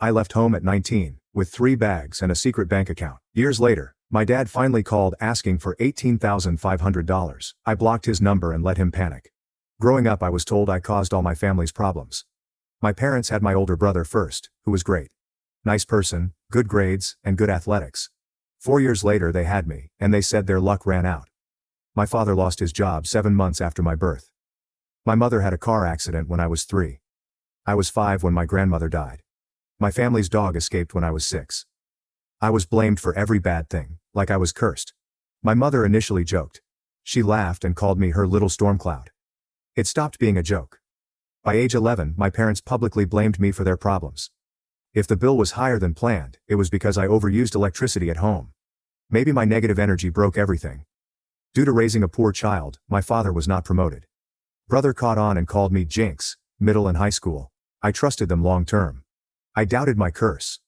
I left home at 19, with 3 bags and a secret bank account. Years later, my dad finally called asking for $18,500. I blocked his number and let him panic. Growing up, I was told I caused all my family's problems. My parents had my older brother first, who was great. Nice person, good grades, and good athletics. 4 years later they had me, and they said their luck ran out. My father lost his job 7 months after my birth. My mother had a car accident when I was 3. I was 5 when my grandmother died. My family's dog escaped when I was 6. I was blamed for every bad thing, like I was cursed. My mother initially joked. She laughed and called me her little storm cloud. It stopped being a joke. By age 11, my parents publicly blamed me for their problems. If the bill was higher than planned, it was because I overused electricity at home. Maybe my negative energy broke everything. Due to raising a poor child, my father was not promoted. Brother caught on and called me Jinx, middle and high school. I trusted them long term. I doubted my curse.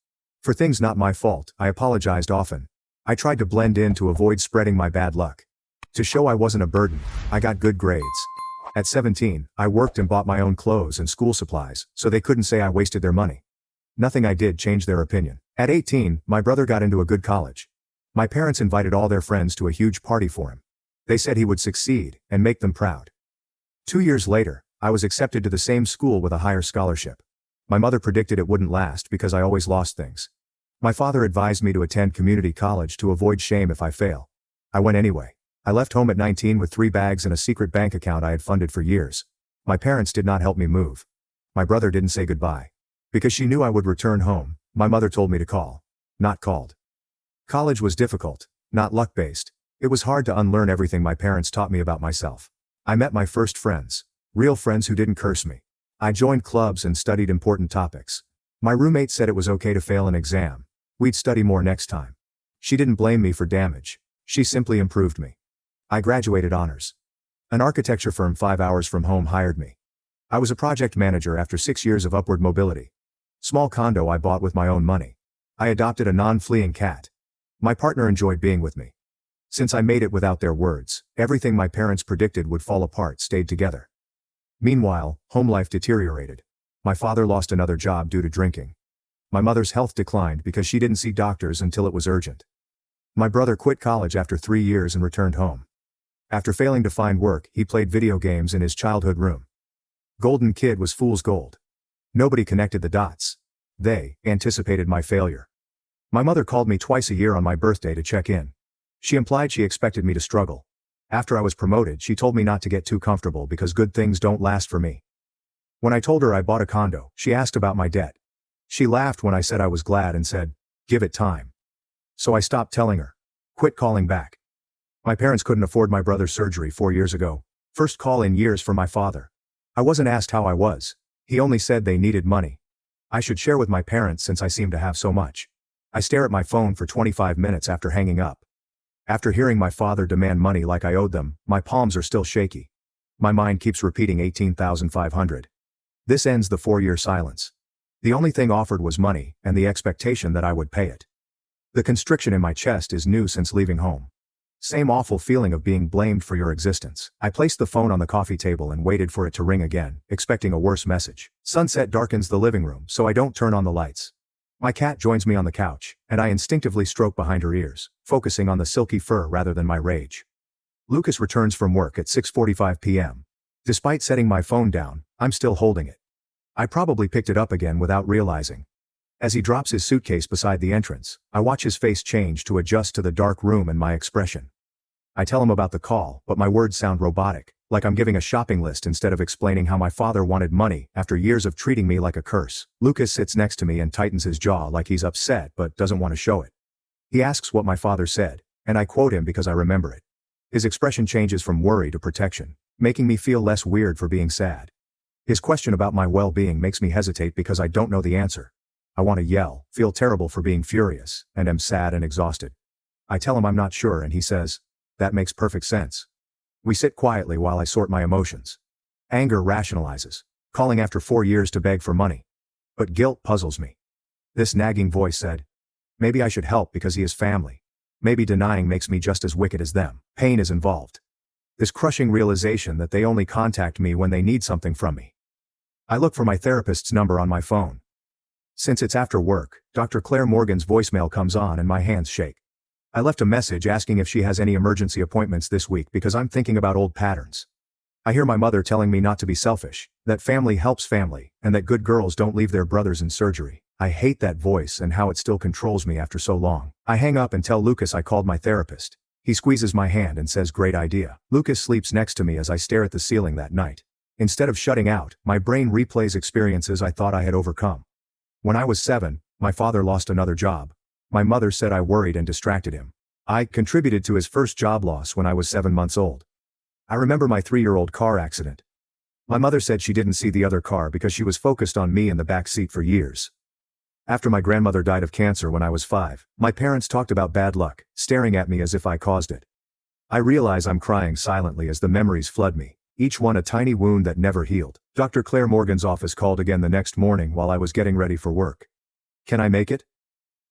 For things not my fault, I apologized often. I tried to blend in to avoid spreading my bad luck. To show I wasn't a burden, I got good grades. At 17, I worked and bought my own clothes and school supplies, so they couldn't say I wasted their money. Nothing I did changed their opinion. At 18, my brother got into a good college. My parents invited all their friends to a huge party for him. They said he would succeed and make them proud. 2 years later, I was accepted to the same school with a higher scholarship. My mother predicted it wouldn't last because I always lost things. My father advised me to attend community college to avoid shame if I fail. I went anyway. I left home at 19 with 3 bags and a secret bank account I had funded for years. My parents did not help me move. My brother didn't say goodbye. Because she knew I would return home, my mother told me to call. Not called. College was difficult, not luck-based. It was hard to unlearn everything my parents taught me about myself. I met my first friends. Real friends who didn't curse me. I joined clubs and studied important topics. My roommate said it was okay to fail an exam. We'd study more next time. She didn't blame me for damage. She simply improved me. I graduated honors. An architecture firm 5 hours from home hired me. I was a project manager after 6 years of upward mobility. Small condo I bought with my own money. I adopted a non-fleeing cat. My partner enjoyed being with me. Since I made it without their words, everything my parents predicted would fall apart stayed together. Meanwhile, home life deteriorated. My father lost another job due to drinking. My mother's health declined because she didn't see doctors until it was urgent. My brother quit college after 3 years and returned home. After failing to find work, he played video games in his childhood room. Golden kid was fool's gold. Nobody connected the dots. They anticipated my failure. My mother called me twice a year on my birthday to check in. She implied she expected me to struggle. After I was promoted, she told me not to get too comfortable because good things don't last for me. When I told her I bought a condo, she asked about my debt. She laughed when I said I was glad and said, "Give it time." So I stopped telling her. Quit calling back. My parents couldn't afford my brother's surgery 4 years ago. First call in years for my father. I wasn't asked how I was. He only said they needed money. I should share with my parents since I seem to have so much. I stare at my phone for 25 minutes after hanging up. After hearing my father demand money like I owed them, my palms are still shaky. My mind keeps repeating 18,500. This ends the 4-year silence. The only thing offered was money, and the expectation that I would pay it. The constriction in my chest is new since leaving home. Same awful feeling of being blamed for your existence. I placed the phone on the coffee table and waited for it to ring again, expecting a worse message. Sunset darkens the living room, so I don't turn on the lights. My cat joins me on the couch, and I instinctively stroke behind her ears, focusing on the silky fur rather than my rage. Lucas returns from work at 6:45 p.m. Despite setting my phone down, I'm still holding it. I probably picked it up again without realizing. As he drops his suitcase beside the entrance, I watch his face change to adjust to the dark room and my expression. I tell him about the call, but my words sound robotic, like I'm giving a shopping list instead of explaining how my father wanted money after years of treating me like a curse. Lucas sits next to me and tightens his jaw like he's upset but doesn't want to show it. He asks what my father said, and I quote him because I remember it. His expression changes from worry to protection, making me feel less weird for being sad. His question about my well-being makes me hesitate because I don't know the answer. I want to yell, feel terrible for being furious, and am sad and exhausted. I tell him I'm not sure and he says, "That makes perfect sense." We sit quietly while I sort my emotions. Anger rationalizes, calling after 4 years to beg for money. But guilt puzzles me. This nagging voice said, maybe I should help because he has family. Maybe denying makes me just as wicked as them. Pain is involved. This crushing realization that they only contact me when they need something from me. I look for my therapist's number on my phone. Since it's after work, Dr. Claire Morgan's voicemail comes on and my hands shake. I left a message asking if she has any emergency appointments this week because I'm thinking about old patterns. I hear my mother telling me not to be selfish, that family helps family, and that good girls don't leave their brothers in surgery. I hate that voice and how it still controls me after so long. I hang up and tell Lucas I called my therapist. He squeezes my hand and says great idea. Lucas sleeps next to me as I stare at the ceiling that night. Instead of shutting out, my brain replays experiences I thought I had overcome. When I was 7, my father lost another job. My mother said I worried and distracted him. I contributed to his first job loss when I was 7 months old. I remember my 3-year-old car accident. My mother said she didn't see the other car because she was focused on me in the back seat for years. After my grandmother died of cancer when I was 5, my parents talked about bad luck, staring at me as if I caused it. I realize I'm crying silently as the memories flood me, each one a tiny wound that never healed. Dr. Claire Morgan's office called again the next morning while I was getting ready for work. Can I make it?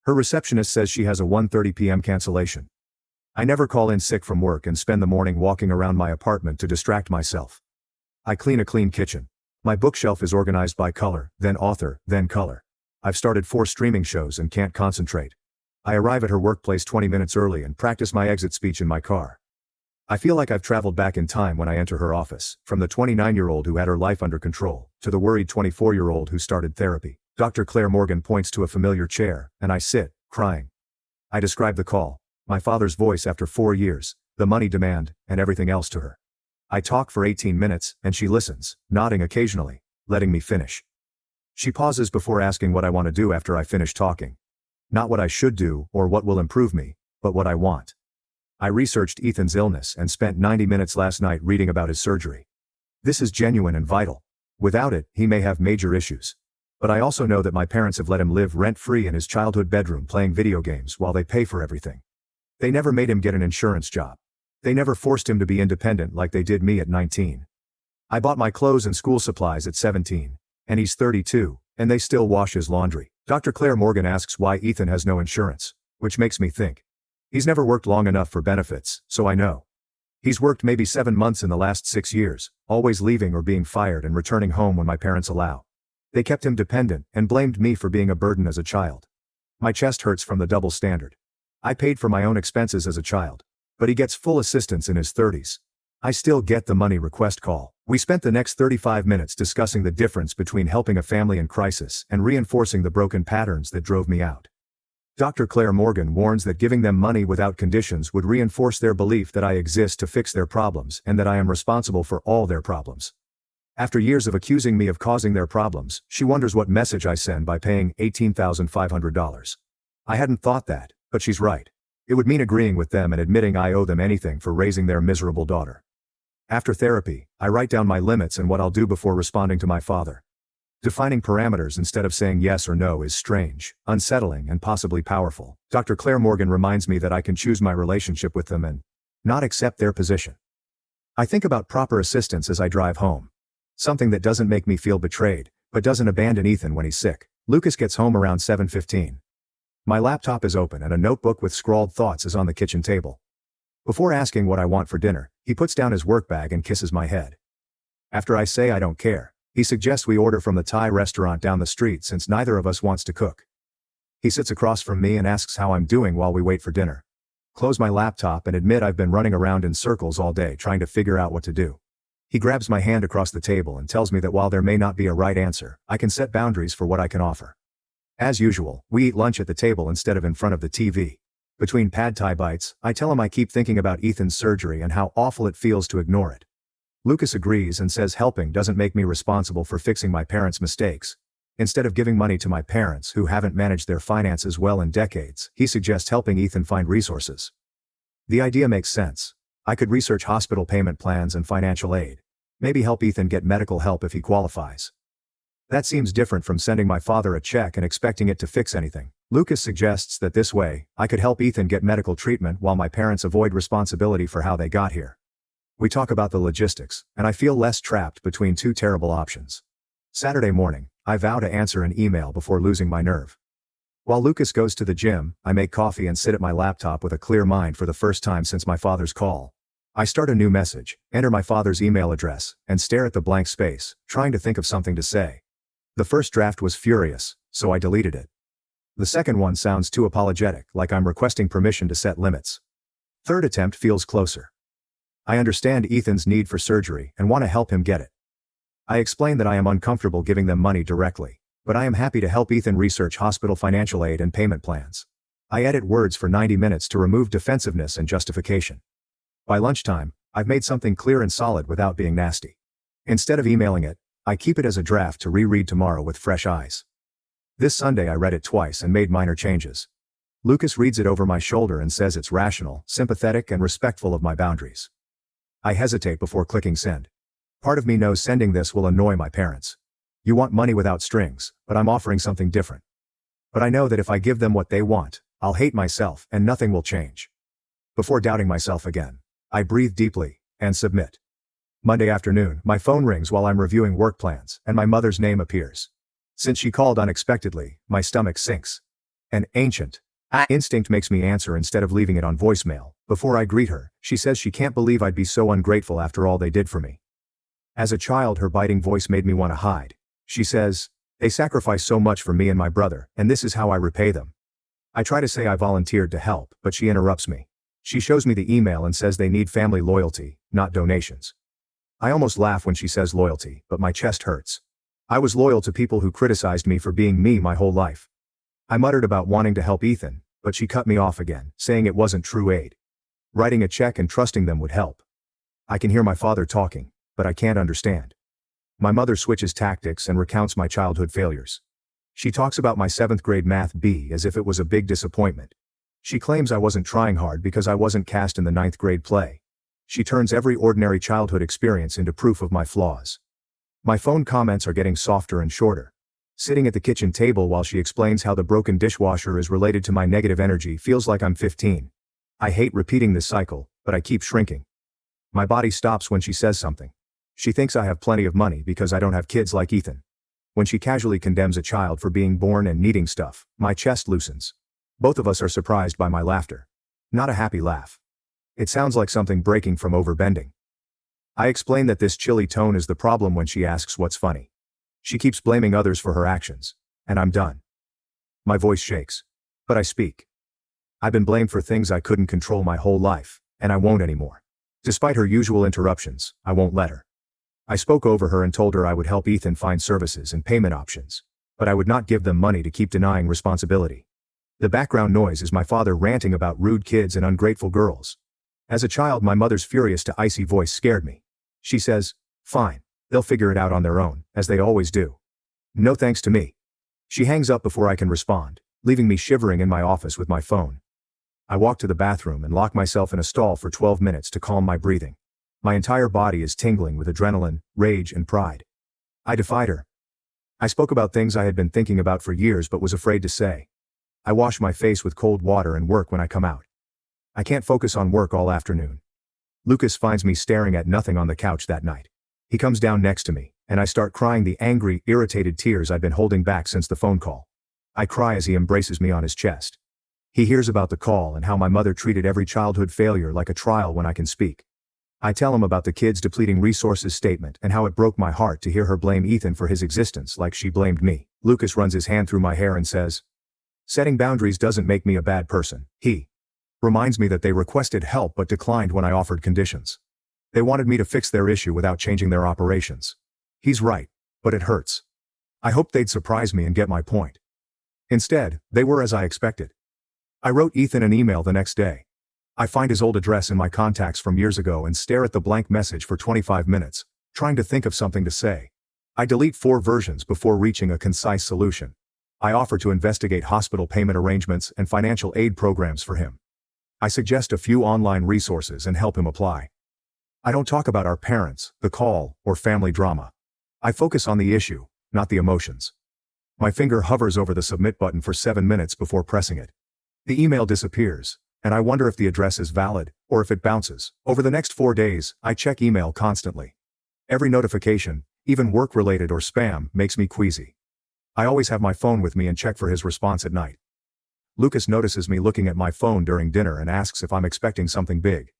Her receptionist says she has a 1:30 p.m. cancellation. I never call in sick from work and spend the morning walking around my apartment to distract myself. I clean a clean kitchen. My bookshelf is organized by color, then author, then color. I've started 4 streaming shows and can't concentrate. I arrive at her workplace 20 minutes early and practice my exit speech in my car. I feel like I've traveled back in time when I enter her office, from the 29-year-old who had her life under control, to the worried 24-year-old who started therapy. Dr. Claire Morgan points to a familiar chair, and I sit, crying. I describe the call, my father's voice after 4 years, the money demand, and everything else to her. I talk for 18 minutes, and she listens, nodding occasionally, letting me finish. She pauses before asking what I want to do after I finish talking. Not what I should do or what will improve me, but what I want. I researched Ethan's illness and spent 90 minutes last night reading about his surgery. This is genuine and vital. Without it, he may have major issues. But I also know that my parents have let him live rent-free in his childhood bedroom playing video games while they pay for everything. They never made him get an insurance job. They never forced him to be independent like they did me at 19. I bought my clothes and school supplies at 17. And he's 32, and they still wash his laundry. Dr. Claire Morgan asks why Ethan has no insurance, which makes me think. He's never worked long enough for benefits, so I know. He's worked maybe 7 months in the last 6 years, always leaving or being fired and returning home when my parents allow. They kept him dependent and blamed me for being a burden as a child. My chest hurts from the double standard. I paid for my own expenses as a child. But he gets full assistance in his 30s. I still get the money request call. We spent the next 35 minutes discussing the difference between helping a family in crisis and reinforcing the broken patterns that drove me out. Dr. Claire Morgan warns that giving them money without conditions would reinforce their belief that I exist to fix their problems and that I am responsible for all their problems. After years of accusing me of causing their problems, she wonders what message I send by paying $18,500. I hadn't thought that, but she's right. It would mean agreeing with them and admitting I owe them anything for raising their miserable daughter. After therapy, I write down my limits and what I'll do before responding to my father. Defining parameters instead of saying yes or no is strange, unsettling, and possibly powerful. Dr. Claire Morgan reminds me that I can choose my relationship with them and not accept their position. I think about proper assistance as I drive home. Something that doesn't make me feel betrayed, but doesn't abandon Ethan when he's sick. Lucas gets home around 7:15. My laptop is open and a notebook with scrawled thoughts is on the kitchen table. Before asking what I want for dinner, he puts down his work bag and kisses my head. After I say I don't care, he suggests we order from the Thai restaurant down the street since neither of us wants to cook. He sits across from me and asks how I'm doing while we wait for dinner. Close my laptop and admit I've been running around in circles all day trying to figure out what to do. He grabs my hand across the table and tells me that while there may not be a right answer, I can set boundaries for what I can offer. As usual, we eat lunch at the table instead of in front of the TV. Between pad thai bites, I tell him I keep thinking about Ethan's surgery and how awful it feels to ignore it. Lucas agrees and says helping doesn't make me responsible for fixing my parents' mistakes. Instead of giving money to my parents who haven't managed their finances well in decades, he suggests helping Ethan find resources. The idea makes sense. I could research hospital payment plans and financial aid. Maybe help Ethan get medical help if he qualifies. That seems different from sending my father a check and expecting it to fix anything. Lucas suggests that this way, I could help Ethan get medical treatment while my parents avoid responsibility for how they got here. We talk about the logistics, and I feel less trapped between two terrible options. Saturday morning, I vow to answer an email before losing my nerve. While Lucas goes to the gym, I make coffee and sit at my laptop with a clear mind for the first time since my father's call. I start a new message, enter my father's email address, and stare at the blank space, trying to think of something to say. The first draft was furious, so I deleted it. The second one sounds too apologetic, like I'm requesting permission to set limits. Third attempt feels closer. I understand Ethan's need for surgery and want to help him get it. I explain that I am uncomfortable giving them money directly, but I am happy to help Ethan research hospital financial aid and payment plans. I edit words for 90 minutes to remove defensiveness and justification. By lunchtime, I've made something clear and solid without being nasty. Instead of emailing it, I keep it as a draft to reread tomorrow with fresh eyes. This Sunday I read it twice and made minor changes. Lucas reads it over my shoulder and says it's rational, sympathetic, and respectful of my boundaries. I hesitate before clicking send. Part of me knows sending this will annoy my parents. You want money without strings, but I'm offering something different. But I know that if I give them what they want, I'll hate myself and nothing will change. Before doubting myself again, I breathe deeply and submit. Monday afternoon, my phone rings while I'm reviewing work plans, and my mother's name appears. Since she called unexpectedly, my stomach sinks. An ancient instinct makes me answer instead of leaving it on voicemail. Before I greet her, she says she can't believe I'd be so ungrateful after all they did for me. As a child, her biting voice made me want to hide. She says, "They sacrificed so much for me and my brother, and this is how I repay them." I try to say I volunteered to help, but she interrupts me. She shows me the email and says they need family loyalty, not donations. I almost laugh when she says loyalty, but my chest hurts. I was loyal to people who criticized me for being me my whole life. I muttered about wanting to help Ethan, but she cut me off again, saying it wasn't true aid. Writing a check and trusting them would help. I can hear my father talking, but I can't understand. My mother switches tactics and recounts my childhood failures. She talks about my 7th grade math B as if it was a big disappointment. She claims I wasn't trying hard because I wasn't cast in the 9th grade play. She turns every ordinary childhood experience into proof of my flaws. My phone comments are getting softer and shorter. Sitting at the kitchen table while she explains how the broken dishwasher is related to my negative energy feels like I'm 15. I hate repeating this cycle, but I keep shrinking. My body stops when she says something. She thinks I have plenty of money because I don't have kids like Ethan. When she casually condemns a child for being born and needing stuff, my chest loosens. Both of us are surprised by my laughter. Not a happy laugh. It sounds like something breaking from overbending. I explain that this chilly tone is the problem when she asks what's funny. She keeps blaming others for her actions, and I'm done. My voice shakes. But I speak. I've been blamed for things I couldn't control my whole life, and I won't anymore. Despite her usual interruptions, I won't let her. I spoke over her and told her I would help Ethan find services and payment options, but I would not give them money to keep denying responsibility. The background noise is my father ranting about rude kids and ungrateful girls. As a child, my mother's furious to icy voice scared me. She says, "Fine, they'll figure it out on their own, as they always do. No thanks to me." She hangs up before I can respond, leaving me shivering in my office with my phone. I walk to the bathroom and lock myself in a stall for 12 minutes to calm my breathing. My entire body is tingling with adrenaline, rage, and pride. I defied her. I spoke about things I had been thinking about for years but was afraid to say. I wash my face with cold water and work when I come out. I can't focus on work all afternoon. Lucas finds me staring at nothing on the couch that night. He comes down next to me, and I start crying the angry, irritated tears I've been holding back since the phone call. I cry as he embraces me on his chest. He hears about the call and how my mother treated every childhood failure like a trial when I can speak. I tell him about the kids depleting resources statement and how it broke my heart to hear her blame Ethan for his existence like she blamed me. Lucas runs his hand through my hair and says, "Setting boundaries doesn't make me a bad person." He reminds me that they requested help but declined when I offered conditions. They wanted me to fix their issue without changing their operations. He's right, but it hurts. I hoped they'd surprise me and get my point. Instead, they were as I expected. I wrote Ethan an email the next day. I find his old address in my contacts from years ago and stare at the blank message for 25 minutes, trying to think of something to say. I delete 4 versions before reaching a concise solution. I offer to investigate hospital payment arrangements and financial aid programs for him. I suggest a few online resources and help him apply. I don't talk about our parents, the call, or family drama. I focus on the issue, not the emotions. My finger hovers over the submit button for 7 minutes before pressing it. The email disappears, and I wonder if the address is valid, or if it bounces. Over the next 4 days, I check email constantly. Every notification, even work-related or spam, makes me queasy. I always have my phone with me and check for his response at night. Lucas notices me looking at my phone during dinner and asks if I'm expecting something big.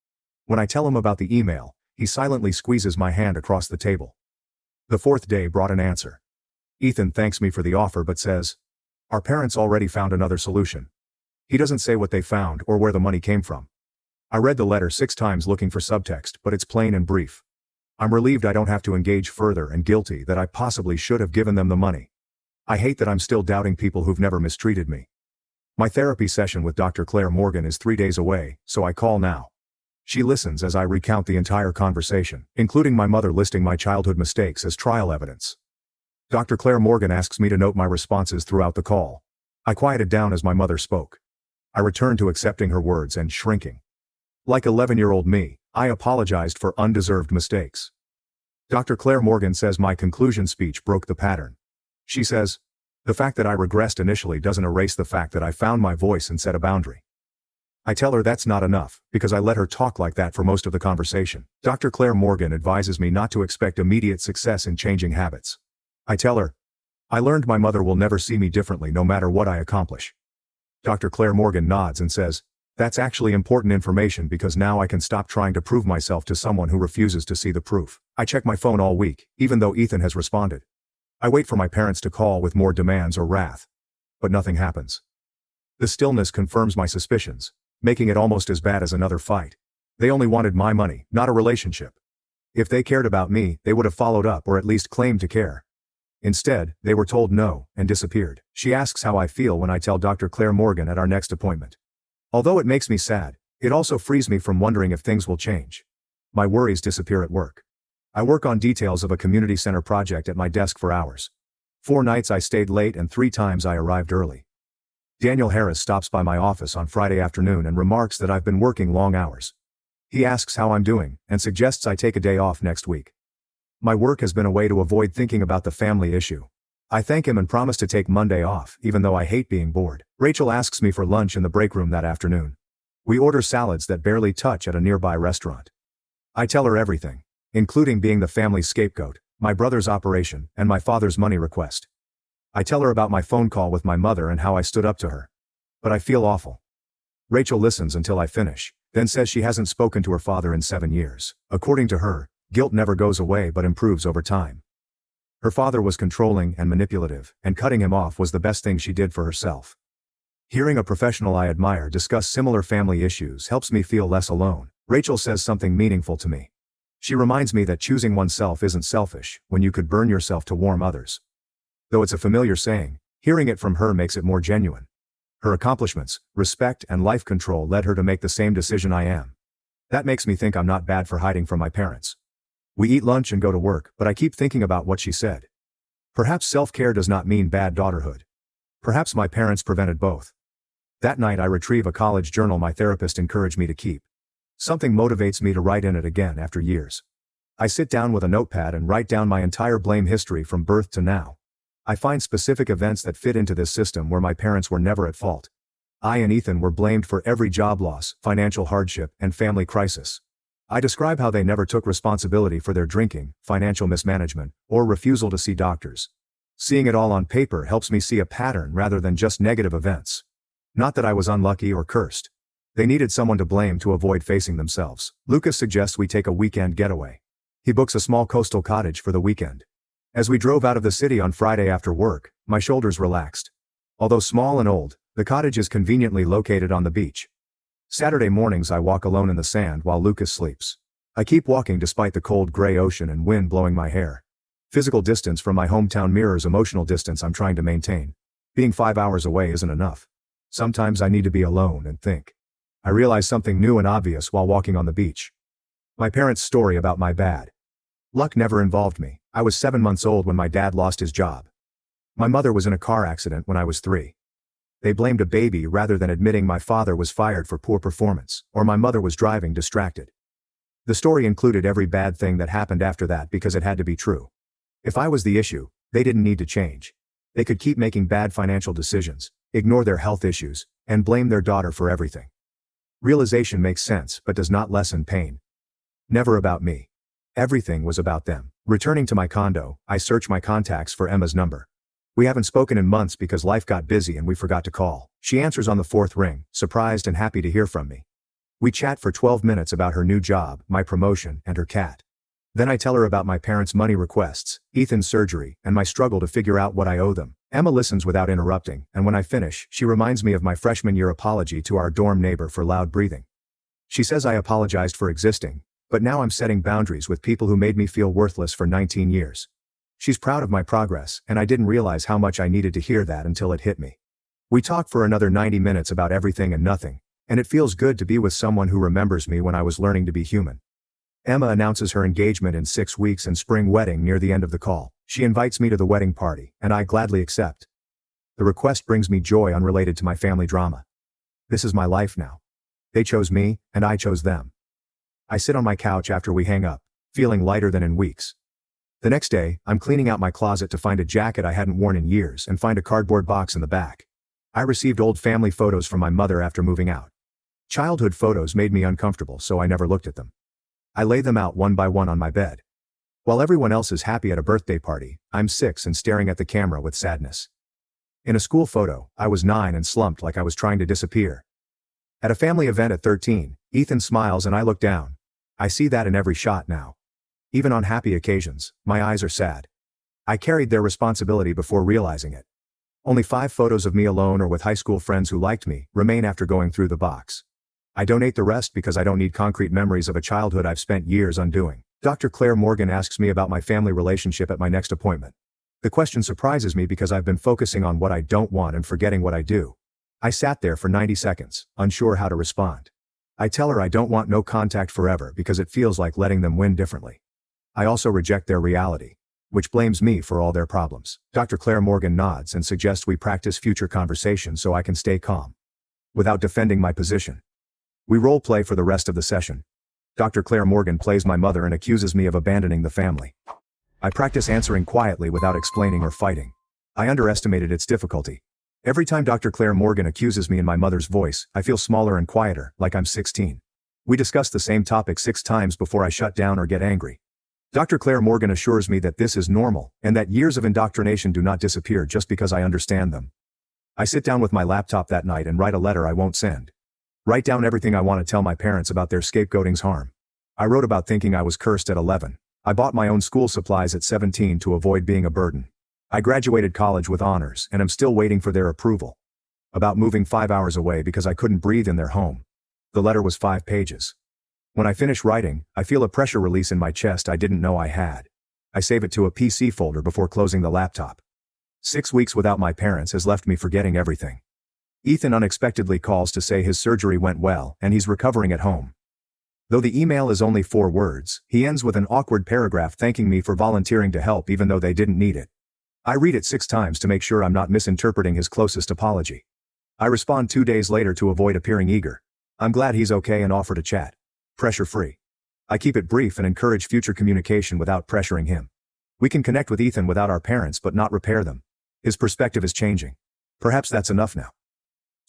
When I tell him about the email, he silently squeezes my hand across the table. The 4th day brought an answer. Ethan thanks me for the offer but says, Our parents already found another solution. He doesn't say what they found or where the money came from. I read the letter 6 times looking for subtext, but it's plain and brief. I'm relieved I don't have to engage further and guilty that I possibly should have given them the money. I hate that I'm still doubting people who've never mistreated me. My therapy session with Dr. Claire Morgan is 3 days away, so I call now. She listens as I recount the entire conversation, including my mother listing my childhood mistakes as trial evidence. Dr. Claire Morgan asks me to note my responses throughout the call. I quieted down as my mother spoke. I returned to accepting her words and shrinking. Like 11-year-old me, I apologized for undeserved mistakes. Dr. Claire Morgan says my conclusion speech broke the pattern. She says, "The fact that I regressed initially doesn't erase the fact that I found my voice and set a boundary." I tell her that's not enough, because I let her talk like that for most of the conversation. Dr. Claire Morgan advises me not to expect immediate success in changing habits. I tell her, "I learned my mother will never see me differently no matter what I accomplish." Dr. Claire Morgan nods and says, "That's actually important information because now I can stop trying to prove myself to someone who refuses to see the proof." I check my phone all week, even though Ethan has responded. I wait for my parents to call with more demands or wrath. But nothing happens. The stillness confirms my suspicions, making it almost as bad as another fight. They only wanted my money, not a relationship. If they cared about me, they would have followed up or at least claimed to care. Instead, they were told no, and disappeared. She asks how I feel when I tell Dr. Claire Morgan at our next appointment. Although it makes me sad, it also frees me from wondering if things will change. My worries disappear at work. I work on details of a community center project at my desk for hours. 4 nights I stayed late and 3 times I arrived early. Daniel Harris stops by my office on Friday afternoon and remarks that I've been working long hours. He asks how I'm doing, and suggests I take a day off next week. My work has been a way to avoid thinking about the family issue. I thank him and promise to take Monday off, even though I hate being bored. Rachel asks me for lunch in the break room that afternoon. We order salads that barely touch at a nearby restaurant. I tell her everything, including being the family's scapegoat, my brother's operation, and my father's money request. I tell her about my phone call with my mother and how I stood up to her. But I feel awful. Rachel listens until I finish, then says she hasn't spoken to her father in 7 years. According to her, guilt never goes away but improves over time. Her father was controlling and manipulative, and cutting him off was the best thing she did for herself. Hearing a professional I admire discuss similar family issues helps me feel less alone. Rachel says something meaningful to me. She reminds me that choosing oneself isn't selfish, when you could burn yourself to warm others. Though it's a familiar saying, hearing it from her makes it more genuine. Her accomplishments, respect, and life control led her to make the same decision I am. That makes me think I'm not bad for hiding from my parents. We eat lunch and go to work, but I keep thinking about what she said. Perhaps self-care does not mean bad daughterhood. Perhaps my parents prevented both. That night I retrieve a college journal my therapist encouraged me to keep. Something motivates me to write in it again after years. I sit down with a notepad and write down my entire blame history from birth to now. I find specific events that fit into this system where my parents were never at fault. I and Ethan were blamed for every job loss, financial hardship, and family crisis. I describe how they never took responsibility for their drinking, financial mismanagement, or refusal to see doctors. Seeing it all on paper helps me see a pattern rather than just negative events. Not that I was unlucky or cursed. They needed someone to blame to avoid facing themselves. Lucas suggests we take a weekend getaway. He books a small coastal cottage for the weekend. As we drove out of the city on Friday after work, my shoulders relaxed. Although small and old, the cottage is conveniently located on the beach. Saturday mornings I walk alone in the sand while Lucas sleeps. I keep walking despite the cold gray ocean and wind blowing my hair. Physical distance from my hometown mirrors emotional distance I'm trying to maintain. Being 5 hours away isn't enough. Sometimes I need to be alone and think. I realize something new and obvious while walking on the beach. My parents' story about my bad luck never involved me. I was 7 months old when my dad lost his job. My mother was in a car accident when I was 3. They blamed a baby rather than admitting my father was fired for poor performance, or my mother was driving distracted. The story included every bad thing that happened after that because it had to be true. If I was the issue, they didn't need to change. They could keep making bad financial decisions, ignore their health issues, and blame their daughter for everything. Realization makes sense but does not lessen pain. Never about me. Everything was about them. Returning to my condo, I search my contacts for Emma's number. We haven't spoken in months because life got busy and we forgot to call. She answers on the 4th ring, surprised and happy to hear from me. We chat for 12 minutes about her new job, my promotion, and her cat. Then I tell her about my parents' money requests, Ethan's surgery, and my struggle to figure out what I owe them. Emma listens without interrupting, and when I finish, she reminds me of my freshman year apology to our dorm neighbor for loud breathing. She says I apologized for existing, but now I'm setting boundaries with people who made me feel worthless for 19 years. She's proud of my progress, and I didn't realize how much I needed to hear that until it hit me. We talk for another 90 minutes about everything and nothing, and it feels good to be with someone who remembers me when I was learning to be human. Emma announces her engagement in 6 weeks and spring wedding near the end of the call. She invites me to the wedding party, and I gladly accept. The request brings me joy unrelated to my family drama. This is my life now. They chose me, and I chose them. I sit on my couch after we hang up, feeling lighter than in weeks. The next day, I'm cleaning out my closet to find a jacket I hadn't worn in years and find a cardboard box in the back. I received old family photos from my mother after moving out. Childhood photos made me uncomfortable, so I never looked at them. I lay them out one by one on my bed. While everyone else is happy at a birthday party, I'm 6 and staring at the camera with sadness. In a school photo, I was 9 and slumped like I was trying to disappear. At a family event at 13, Ethan smiles and I look down. I see that in every shot now. Even on happy occasions, my eyes are sad. I carried their responsibility before realizing it. Only 5 photos of me alone or with high school friends who liked me remain after going through the box. I donate the rest because I don't need concrete memories of a childhood I've spent years undoing. Dr. Claire Morgan asks me about my family relationship at my next appointment. The question surprises me because I've been focusing on what I don't want and forgetting what I do. I sat there for 90 seconds, unsure how to respond. I tell her I don't want no contact forever because it feels like letting them win differently. I also reject their reality, which blames me for all their problems. Dr. Claire Morgan nods and suggests we practice future conversations so I can stay calm without defending my position. We role play for the rest of the session. Dr. Claire Morgan plays my mother and accuses me of abandoning the family. I practice answering quietly without explaining or fighting. I underestimated its difficulty. Every time Dr. Claire Morgan accuses me in my mother's voice, I feel smaller and quieter, like I'm 16. We discuss the same topic 6 times before I shut down or get angry. Dr. Claire Morgan assures me that this is normal, and that years of indoctrination do not disappear just because I understand them. I sit down with my laptop that night and write a letter I won't send. Write down everything I want to tell my parents about their scapegoating's harm. I wrote about thinking I was cursed at 11. I bought my own school supplies at 17 to avoid being a burden. I graduated college with honors and am still waiting for their approval. About moving 5 hours away because I couldn't breathe in their home. The letter was 5 pages. When I finish writing, I feel a pressure release in my chest I didn't know I had. I save it to a PC folder before closing the laptop. 6 weeks without my parents has left me forgetting everything. Ethan unexpectedly calls to say his surgery went well and he's recovering at home. Though the email is only 4 words, he ends with an awkward paragraph thanking me for volunteering to help even though they didn't need it. I read it 6 times to make sure I'm not misinterpreting his closest apology. I respond 2 days later to avoid appearing eager. I'm glad he's okay and offer to chat. Pressure-free. I keep it brief and encourage future communication without pressuring him. We can connect with Ethan without our parents but not repair them. His perspective is changing. Perhaps that's enough now.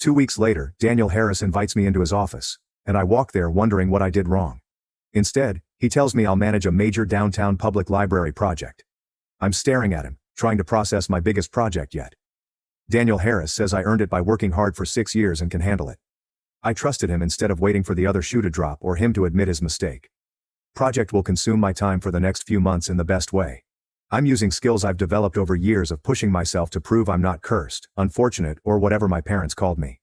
2 weeks later, Daniel Harris invites me into his office, and I walk there wondering what I did wrong. Instead, he tells me I'll manage a major downtown public library project. I'm staring at him, trying to process my biggest project yet. Daniel Harris says I earned it by working hard for 6 years and can handle it. I trusted him instead of waiting for the other shoe to drop or him to admit his mistake. Project will consume my time for the next few months in the best way. I'm using skills I've developed over years of pushing myself to prove I'm not cursed, unfortunate, or whatever my parents called me.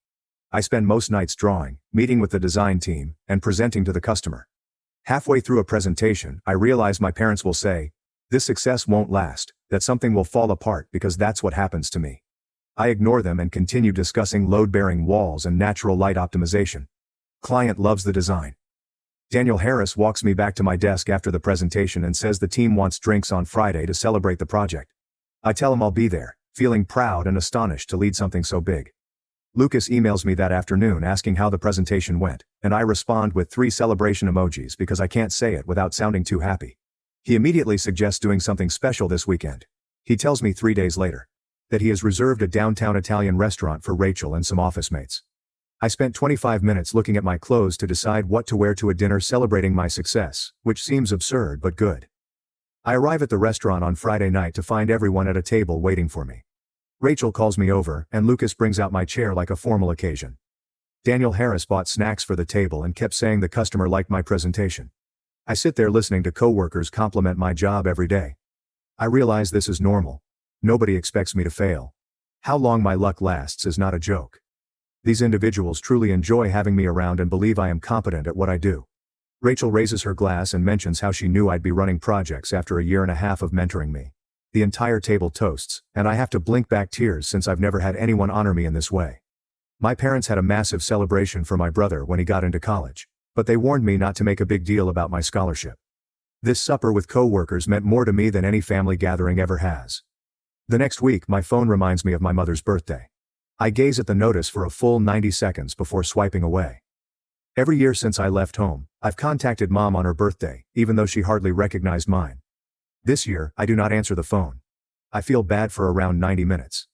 I spend most nights drawing, meeting with the design team, and presenting to the customer. Halfway through a presentation, I realize my parents will say, "This success won't last, that something will fall apart because that's what happens to me." I ignore them and continue discussing load-bearing walls and natural light optimization. Client loves the design. Daniel Harris walks me back to my desk after the presentation and says the team wants drinks on Friday to celebrate the project. I tell him I'll be there, feeling proud and astonished to lead something so big. Lucas emails me that afternoon asking how the presentation went, and I respond with 3 celebration emojis because I can't say it without sounding too happy. He immediately suggests doing something special this weekend. He tells me 3 days later that he has reserved a downtown Italian restaurant for Rachel and some office mates. I spent 25 minutes looking at my clothes to decide what to wear to a dinner celebrating my success, which seems absurd but good. I arrive at the restaurant on Friday night to find everyone at a table waiting for me. Rachel calls me over, and Lucas brings out my chair like a formal occasion. Daniel Harris bought snacks for the table and kept saying the customer liked my presentation. I sit there listening to coworkers compliment my job every day. I realize this is normal. Nobody expects me to fail. How long my luck lasts is not a joke. These individuals truly enjoy having me around and believe I am competent at what I do. Rachel raises her glass and mentions how she knew I'd be running projects after a year and a half of mentoring me. The entire table toasts, and I have to blink back tears since I've never had anyone honor me in this way. My parents had a massive celebration for my brother when he got into college, but they warned me not to make a big deal about my scholarship. This supper with co-workers meant more to me than any family gathering ever has. The next week, my phone reminds me of my mother's birthday. I gaze at the notice for a full 90 seconds before swiping away. Every year since I left home, I've contacted Mom on her birthday, even though she hardly recognized mine. This year, I do not answer the phone. I feel bad for around 90 minutes.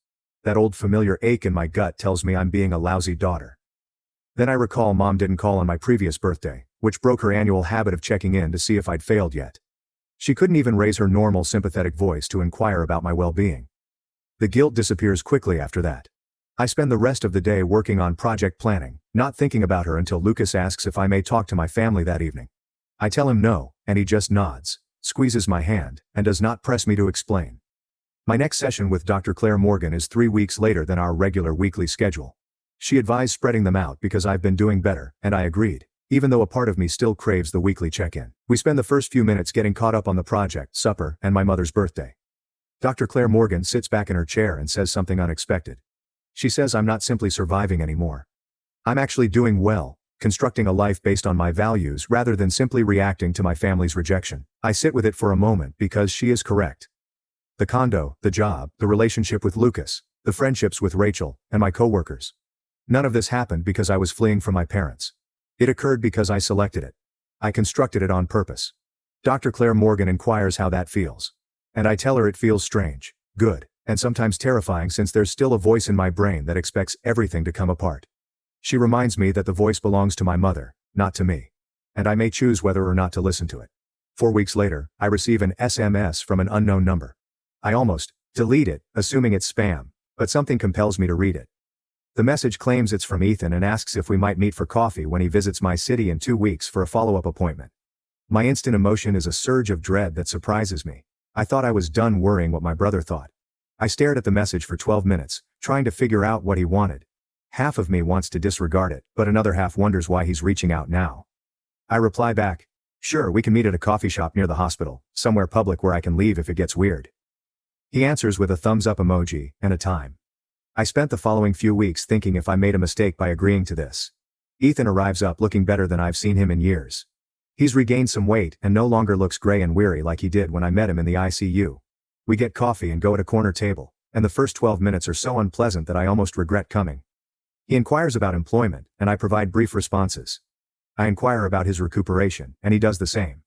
That old familiar ache in my gut tells me I'm being a lousy daughter. Then I recall Mom didn't call on my previous birthday, which broke her annual habit of checking in to see if I'd failed yet. She couldn't even raise her normal sympathetic voice to inquire about my well-being. The guilt disappears quickly after that. I spend the rest of the day working on project planning, not thinking about her until Lucas asks if I may talk to my family that evening. I tell him no, and he just nods, squeezes my hand, and does not press me to explain. My next session with Dr. Claire Morgan is 3 weeks later than our regular weekly schedule. She advised spreading them out because I've been doing better, and I agreed, even though a part of me still craves the weekly check-in. We spend the first few minutes getting caught up on the project, supper, and my mother's birthday. Dr. Claire Morgan sits back in her chair and says something unexpected. She says I'm not simply surviving anymore. I'm actually doing well, constructing a life based on my values rather than simply reacting to my family's rejection. I sit with it for a moment because she is correct. The condo, the job, the relationship with Lucas, the friendships with Rachel, and my coworkers. None of this happened because I was fleeing from my parents. It occurred because I selected it. I constructed it on purpose. Dr. Claire Morgan inquires how that feels. And I tell her it feels strange, good, and sometimes terrifying since there's still a voice in my brain that expects everything to come apart. She reminds me that the voice belongs to my mother, not to me. And I may choose whether or not to listen to it. 4 weeks later, I receive an SMS from an unknown number. I almost delete it, assuming it's spam, but something compels me to read it. The message claims it's from Ethan and asks if we might meet for coffee when he visits my city in 2 weeks for a follow-up appointment. My instant emotion is a surge of dread that surprises me. I thought I was done worrying what my brother thought. I stared at the message for 12 minutes, trying to figure out what he wanted. Half of me wants to disregard it, but another half wonders why he's reaching out now. I reply back, sure, we can meet at a coffee shop near the hospital, somewhere public where I can leave if it gets weird. He answers with a thumbs up emoji and a time. I spent the following few weeks thinking if I made a mistake by agreeing to this. Ethan arrives up looking better than I've seen him in years. He's regained some weight and no longer looks gray and weary like he did when I met him in the ICU. We get coffee and go at a corner table, and the first 12 minutes are so unpleasant that I almost regret coming. He inquires about employment, and I provide brief responses. I inquire about his recuperation, and he does the same.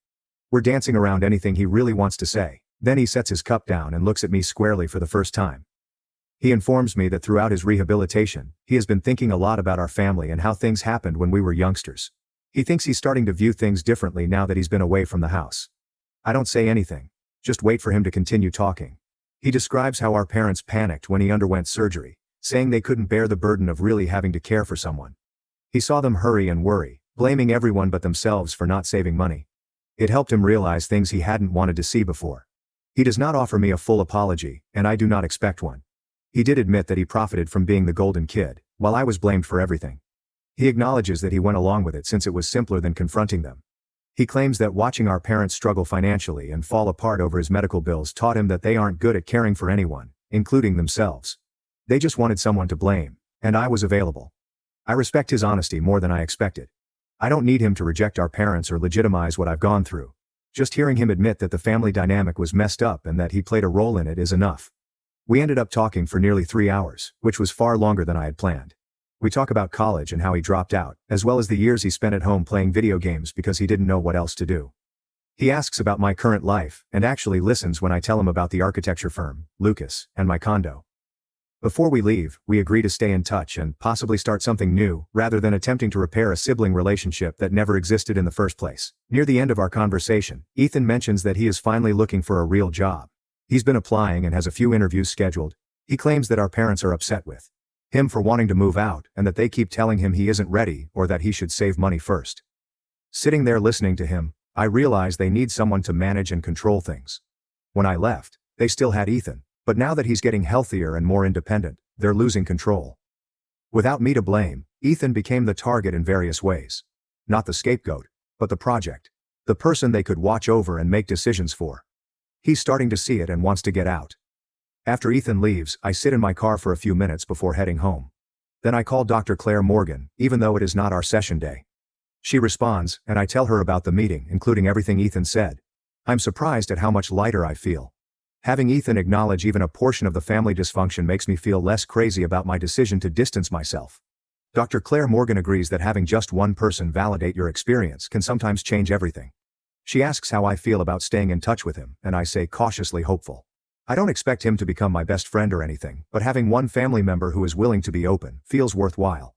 We're dancing around anything he really wants to say, then he sets his cup down and looks at me squarely for the first time. He informs me that throughout his rehabilitation, he has been thinking a lot about our family and how things happened when we were youngsters. He thinks he's starting to view things differently now that he's been away from the house. I don't say anything. Just wait for him to continue talking. He describes how our parents panicked when he underwent surgery, saying they couldn't bear the burden of really having to care for someone. He saw them hurry and worry, blaming everyone but themselves for not saving money. It helped him realize things he hadn't wanted to see before. He does not offer me a full apology, and I do not expect one. He did admit that he profited from being the golden kid, while I was blamed for everything. He acknowledges that he went along with it since it was simpler than confronting them. He claims that watching our parents struggle financially and fall apart over his medical bills taught him that they aren't good at caring for anyone, including themselves. They just wanted someone to blame, and I was available. I respect his honesty more than I expected. I don't need him to reject our parents or legitimize what I've gone through. Just hearing him admit that the family dynamic was messed up and that he played a role in it is enough. We ended up talking for nearly 3 hours, which was far longer than I had planned. We talk about college and how he dropped out, as well as the years he spent at home playing video games because he didn't know what else to do. He asks about my current life, and actually listens when I tell him about the architecture firm, Lucas, and my condo. Before we leave, we agree to stay in touch and possibly start something new, rather than attempting to repair a sibling relationship that never existed in the first place. Near the end of our conversation, Ethan mentions that he is finally looking for a real job. He's been applying and has a few interviews scheduled. He claims that our parents are upset with him for wanting to move out and that they keep telling him he isn't ready or that he should save money first. Sitting there listening to him, I realize they need someone to manage and control things. When I left, they still had Ethan, but now that he's getting healthier and more independent, they're losing control. Without me to blame, Ethan became the target in various ways. Not the scapegoat, but the project. The person they could watch over and make decisions for. He's starting to see it and wants to get out. After Ethan leaves, I sit in my car for a few minutes before heading home. Then I call Dr. Claire Morgan, even though it is not our session day. She responds, and I tell her about the meeting, including everything Ethan said. I'm surprised at how much lighter I feel. Having Ethan acknowledge even a portion of the family dysfunction makes me feel less crazy about my decision to distance myself. Dr. Claire Morgan agrees that having just one person validate your experience can sometimes change everything. She asks how I feel about staying in touch with him, and I say cautiously hopeful. I don't expect him to become my best friend or anything, but having one family member who is willing to be open feels worthwhile.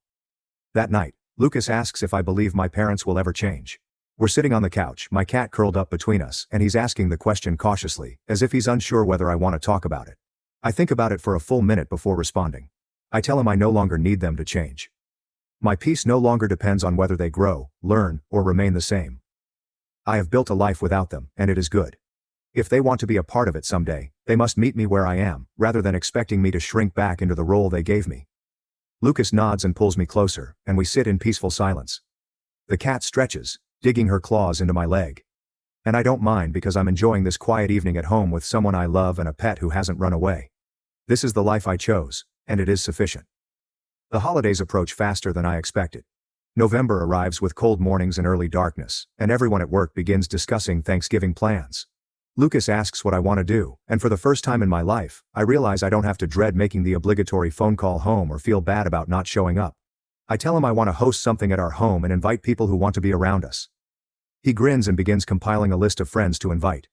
That night, Lucas asks if I believe my parents will ever change. We're sitting on the couch, my cat curled up between us, and he's asking the question cautiously, as if he's unsure whether I want to talk about it. I think about it for a full minute before responding. I tell him I no longer need them to change. My peace no longer depends on whether they grow, learn, or remain the same. I have built a life without them, and it is good. If they want to be a part of it someday, they must meet me where I am, rather than expecting me to shrink back into the role they gave me. Lucas nods and pulls me closer, and we sit in peaceful silence. The cat stretches, digging her claws into my leg. And I don't mind because I'm enjoying this quiet evening at home with someone I love and a pet who hasn't run away. This is the life I chose, and it is sufficient. The holidays approach faster than I expected. November arrives with cold mornings and early darkness, and everyone at work begins discussing Thanksgiving plans. Lucas asks what I want to do, and for the first time in my life, I realize I don't have to dread making the obligatory phone call home or feel bad about not showing up. I tell him I want to host something at our home and invite people who want to be around us. He grins and begins compiling a list of friends to invite.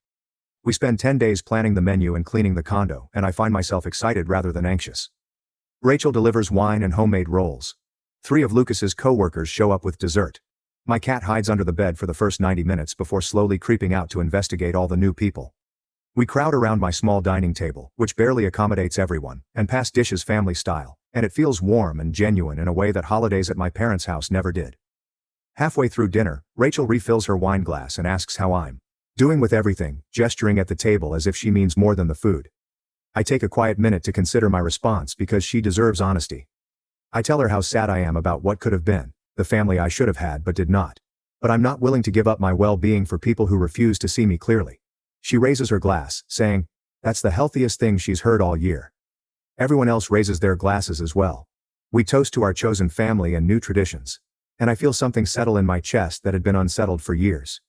We spend 10 days planning the menu and cleaning the condo, and I find myself excited rather than anxious. Rachel delivers wine and homemade rolls. 3 of Lucas's co-workers show up with dessert. My cat hides under the bed for the first 90 minutes before slowly creeping out to investigate all the new people. We crowd around my small dining table, which barely accommodates everyone, and pass dishes family style, and it feels warm and genuine in a way that holidays at my parents' house never did. Halfway through dinner, Rachel refills her wine glass and asks how I'm doing with everything, gesturing at the table as if she means more than the food. I take a quiet minute to consider my response because she deserves honesty. I tell her how sad I am about what could have been, the family I should have had but did not. But I'm not willing to give up my well-being for people who refuse to see me clearly. She raises her glass, saying, "That's the healthiest thing she's heard all year." Everyone else raises their glasses as well. We toast to our chosen family and new traditions. And I feel something settle in my chest that had been unsettled for years.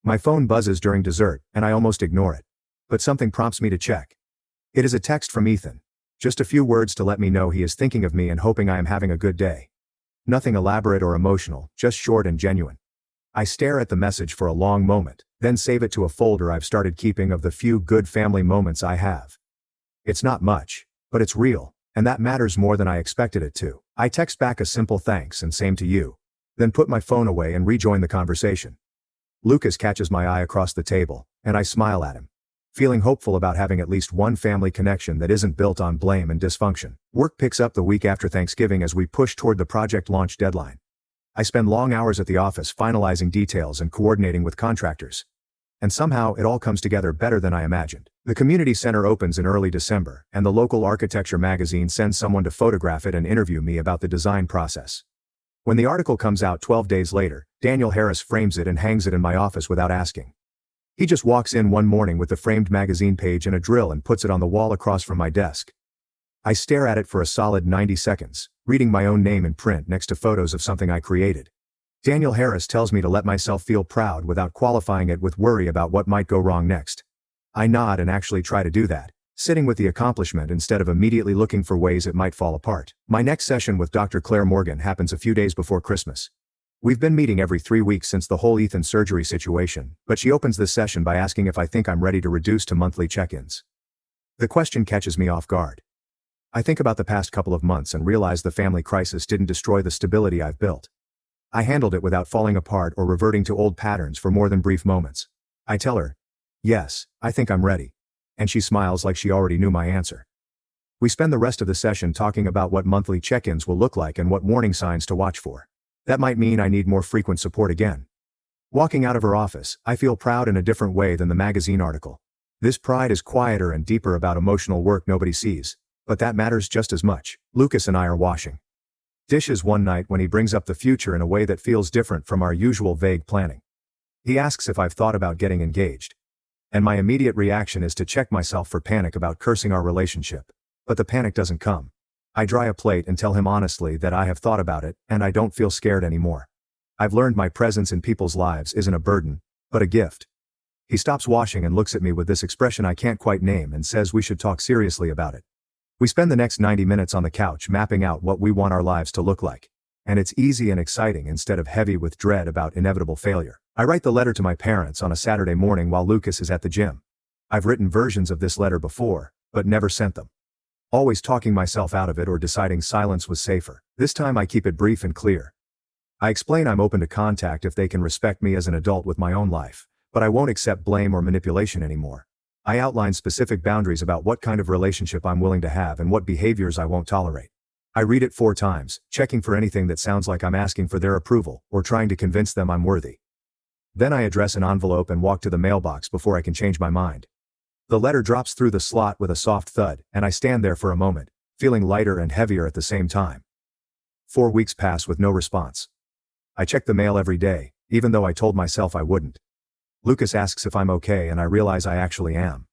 My phone buzzes during dessert, and I almost ignore it. But something prompts me to check. It is a text from Ethan. Just a few words to let me know he is thinking of me and hoping I am having a good day. Nothing elaborate or emotional, just short and genuine. I stare at the message for a long moment, then save it to a folder I've started keeping of the few good family moments I have. It's not much, but it's real, and that matters more than I expected it to. I text back a simple thanks and same to you, then put my phone away and rejoin the conversation. Lucas catches my eye across the table, and I smile at him, feeling hopeful about having at least one family connection that isn't built on blame and dysfunction. Work picks up the week after Thanksgiving as we push toward the project launch deadline. I spend long hours at the office finalizing details and coordinating with contractors. And somehow it all comes together better than I imagined. The community center opens in early December, and the local architecture magazine sends someone to photograph it and interview me about the design process. When the article comes out 12 days later, Daniel Harris frames it and hangs it in my office without asking. He just walks in one morning with the framed magazine page and a drill and puts it on the wall across from my desk. I stare at it for a solid 90 seconds, reading my own name in print next to photos of something I created. Daniel Harris tells me to let myself feel proud without qualifying it with worry about what might go wrong next. I nod and actually try to do that, sitting with the accomplishment instead of immediately looking for ways it might fall apart. My next session with Dr. Claire Morgan happens a few days before Christmas. We've been meeting every 3 weeks since the whole Ethan surgery situation, but she opens this session by asking if I think I'm ready to reduce to monthly check-ins. The question catches me off guard. I think about the past couple of months and realize the family crisis didn't destroy the stability I've built. I handled it without falling apart or reverting to old patterns for more than brief moments. I tell her, "Yes, I think I'm ready." And she smiles like she already knew my answer. We spend the rest of the session talking about what monthly check-ins will look like and what warning signs to watch for. That might mean I need more frequent support again. Walking out of her office, I feel proud in a different way than the magazine article. This pride is quieter and deeper about emotional work nobody sees, but that matters just as much. Lucas and I are washing dishes one night when he brings up the future in a way that feels different from our usual vague planning. He asks if I've thought about getting engaged. And my immediate reaction is to check myself for panic about cursing our relationship. But the panic doesn't come. I dry a plate and tell him honestly that I have thought about it, and I don't feel scared anymore. I've learned my presence in people's lives isn't a burden, but a gift. He stops washing and looks at me with this expression I can't quite name and says we should talk seriously about it. We spend the next 90 minutes on the couch mapping out what we want our lives to look like. And it's easy and exciting instead of heavy with dread about inevitable failure. I write the letter to my parents on a Saturday morning while Lucas is at the gym. I've written versions of this letter before, but never sent them. Always talking myself out of it or deciding silence was safer. This time I keep it brief and clear. I explain I'm open to contact if they can respect me as an adult with my own life, but I won't accept blame or manipulation anymore. I outline specific boundaries about what kind of relationship I'm willing to have and what behaviors I won't tolerate. I read it 4 times, checking for anything that sounds like I'm asking for their approval or trying to convince them I'm worthy. Then I address an envelope and walk to the mailbox before I can change my mind. The letter drops through the slot with a soft thud, and I stand there for a moment, feeling lighter and heavier at the same time. 4 weeks pass with no response. I check the mail every day, even though I told myself I wouldn't. Lucas asks if I'm okay and I realize I actually am.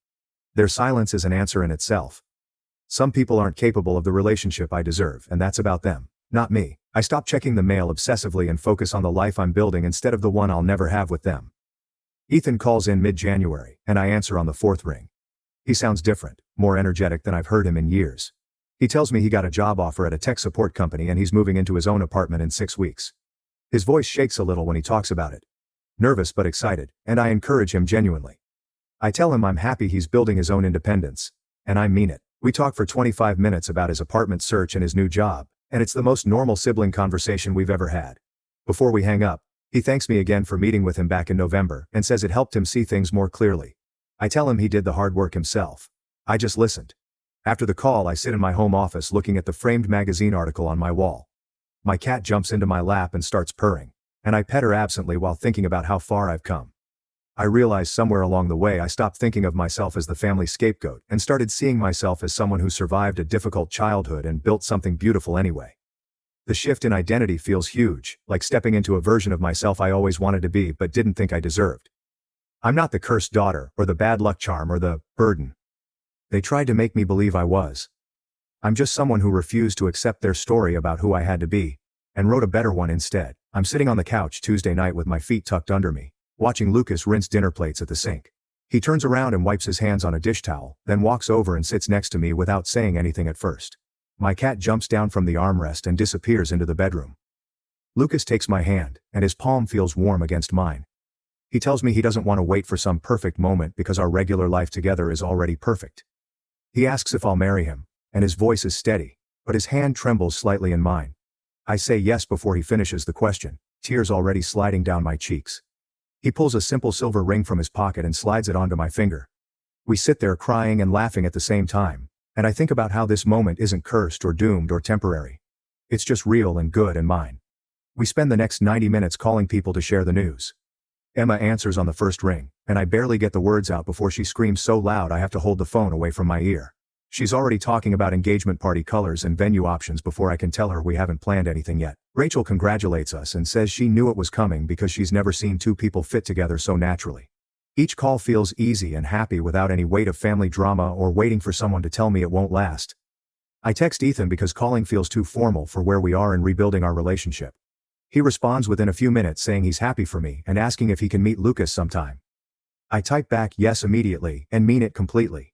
Their silence is an answer in itself. Some people aren't capable of the relationship I deserve, and that's about them, not me. I stop checking the mail obsessively and focus on the life I'm building instead of the one I'll never have with them. Ethan calls in mid-January, and I answer on the 4th ring. He sounds different, more energetic than I've heard him in years. He tells me he got a job offer at a tech support company and he's moving into his own apartment in 6 weeks. His voice shakes a little when he talks about it. Nervous but excited, and I encourage him genuinely. I tell him I'm happy he's building his own independence, and I mean it. We talk for 25 minutes about his apartment search and his new job, and it's the most normal sibling conversation we've ever had. Before we hang up, he thanks me again for meeting with him back in November and says it helped him see things more clearly. I tell him he did the hard work himself. I just listened. After the call, I sit in my home office looking at the framed magazine article on my wall. My cat jumps into my lap and starts purring, and I pet her absently while thinking about how far I've come. I realize somewhere along the way I stopped thinking of myself as the family scapegoat and started seeing myself as someone who survived a difficult childhood and built something beautiful anyway. The shift in identity feels huge, like stepping into a version of myself I always wanted to be but didn't think I deserved. I'm not the cursed daughter, or the bad luck charm, or the burden they tried to make me believe I was. I'm just someone who refused to accept their story about who I had to be, and wrote a better one instead. I'm sitting on the couch Tuesday night with my feet tucked under me, watching Lucas rinse dinner plates at the sink. He turns around and wipes his hands on a dish towel, then walks over and sits next to me without saying anything at first. My cat jumps down from the armrest and disappears into the bedroom. Lucas takes my hand, and his palm feels warm against mine. He tells me he doesn't want to wait for some perfect moment because our regular life together is already perfect. He asks if I'll marry him, and his voice is steady, but his hand trembles slightly in mine. I say yes before he finishes the question, tears already sliding down my cheeks. He pulls a simple silver ring from his pocket and slides it onto my finger. We sit there crying and laughing at the same time, and I think about how this moment isn't cursed or doomed or temporary. It's just real and good and mine. We spend the next 90 minutes calling people to share the news. Emma answers on the first ring, and I barely get the words out before she screams so loud I have to hold the phone away from my ear. She's already talking about engagement party colors and venue options before I can tell her we haven't planned anything yet. Rachel congratulates us and says she knew it was coming because she's never seen 2 people fit together so naturally. Each call feels easy and happy without any weight of family drama or waiting for someone to tell me it won't last. I text Ethan because calling feels too formal for where we are in rebuilding our relationship. He responds within a few minutes saying he's happy for me and asking if he can meet Lucas sometime. I type back yes immediately and mean it completely.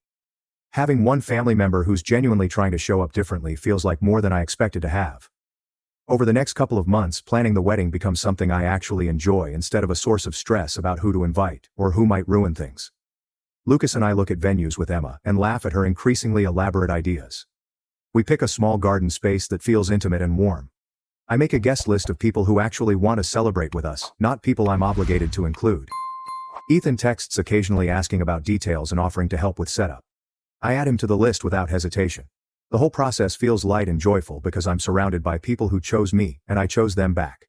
Having one family member who's genuinely trying to show up differently feels like more than I expected to have. Over the next couple of months, planning the wedding becomes something I actually enjoy instead of a source of stress about who to invite or who might ruin things. Lucas and I look at venues with Emma and laugh at her increasingly elaborate ideas. We pick a small garden space that feels intimate and warm. I make a guest list of people who actually want to celebrate with us, not people I'm obligated to include. Ethan texts occasionally asking about details and offering to help with setup. I add him to the list without hesitation. The whole process feels light and joyful because I'm surrounded by people who chose me and I chose them back.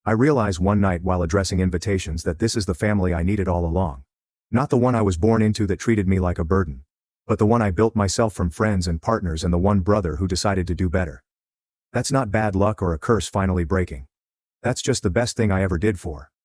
I realize one night while addressing invitations that this is the family I needed all along. Not the one I was born into that treated me like a burden, but the one I built myself from friends and partners and the one brother who decided to do better. That's not bad luck or a curse finally breaking. That's just the best thing I ever did for